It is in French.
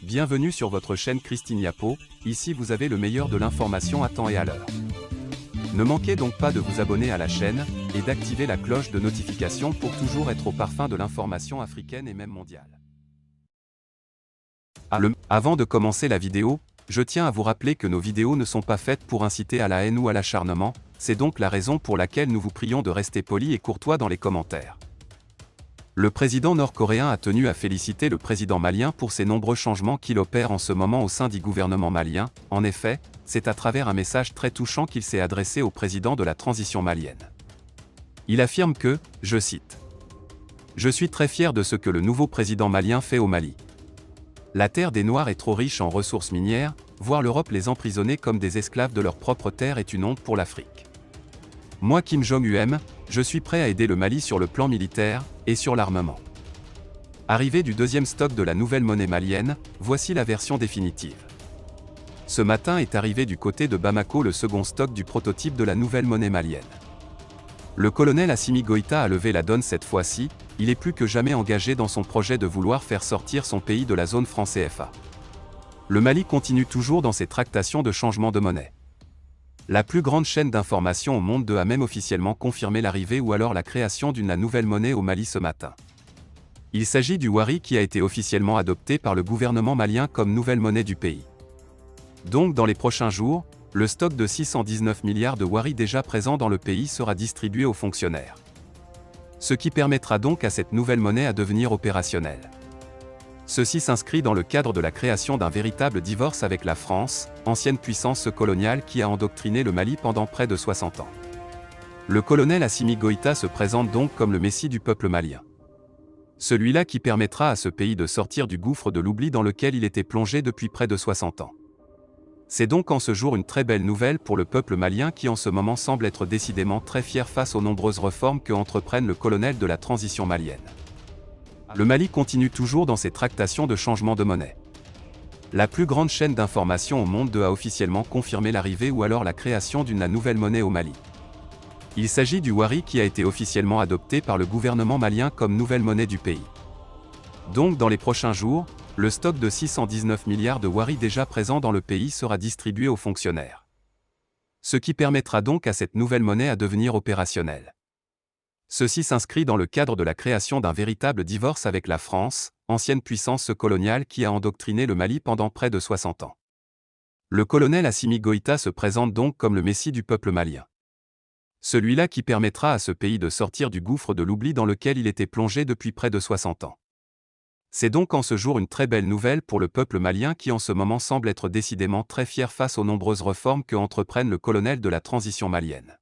Bienvenue sur votre chaîne Christine Yapo, ici vous avez le meilleur de l'information à temps et à l'heure. Ne manquez donc pas de vous abonner à la chaîne, et d'activer la cloche de notification pour toujours être au parfum de l'information africaine et même mondiale. Avant de commencer la vidéo, je tiens à vous rappeler que nos vidéos ne sont pas faites pour inciter à la haine ou à l'acharnement, c'est donc la raison pour laquelle nous vous prions de rester polis et courtois dans les commentaires. Le président nord-coréen a tenu à féliciter le président malien pour ses nombreux changements qu'il opère en ce moment au sein du gouvernement malien. En effet, c'est à travers un message très touchant qu'il s'est adressé au président de la transition malienne. Il affirme que, je cite, « Je suis très fier de ce que le nouveau président malien fait au Mali. La terre des Noirs est trop riche en ressources minières, voir l'Europe les emprisonner comme des esclaves de leur propre terre est une honte pour l'Afrique. Moi Kim Jong-un, je suis prêt à aider le Mali sur le plan militaire, et sur l'armement. » Arrivée du deuxième stock de la nouvelle monnaie malienne, voici la version définitive. Ce matin est arrivé du côté de Bamako le second stock du prototype de la nouvelle monnaie malienne. Le colonel Assimi Goïta a levé la donne cette fois-ci, il est plus que jamais engagé dans son projet de vouloir faire sortir son pays de la zone franc CFA. Le Mali continue toujours dans ses tractations de changement de monnaie. La plus grande chaîne d'information au monde a même officiellement confirmé l'arrivée ou alors la création d'une nouvelle monnaie au Mali ce matin. Il s'agit du Wari qui a été officiellement adopté par le gouvernement malien comme nouvelle monnaie du pays. Donc dans les prochains jours, le stock de 619 milliards de Wari déjà présent dans le pays sera distribué aux fonctionnaires. Ce qui permettra donc à cette nouvelle monnaie à devenir opérationnelle. Ceci s'inscrit dans le cadre de la création d'un véritable divorce avec la France, ancienne puissance coloniale qui a endoctriné le Mali pendant près de 60 ans. Le colonel Assimi Goïta se présente donc comme le messie du peuple malien. Celui-là qui permettra à ce pays de sortir du gouffre de l'oubli dans lequel il était plongé depuis près de 60 ans. C'est donc en ce jour une très belle nouvelle pour le peuple malien qui en ce moment semble être décidément très fier face aux nombreuses réformes que entreprennent le colonel de la transition malienne. Le Mali continue toujours dans ses tractations de changement de monnaie. La plus grande chaîne d'information au monde a officiellement confirmé l'arrivée ou alors la création d'une nouvelle monnaie au Mali. Il s'agit du Wari qui a été officiellement adopté par le gouvernement malien comme nouvelle monnaie du pays. Donc dans les prochains jours, le stock de 619 milliards de Wari déjà présent dans le pays sera distribué aux fonctionnaires. Ce qui permettra donc à cette nouvelle monnaie à devenir opérationnelle. Ceci s'inscrit dans le cadre de la création d'un véritable divorce avec la France, ancienne puissance coloniale qui a endoctriné le Mali pendant près de 60 ans. Le colonel Assimi Goïta se présente donc comme le messie du peuple malien. Celui-là qui permettra à ce pays de sortir du gouffre de l'oubli dans lequel il était plongé depuis près de 60 ans. C'est donc en ce jour une très belle nouvelle pour le peuple malien qui en ce moment semble être décidément très fier face aux nombreuses réformes que entreprennent le colonel de la transition malienne.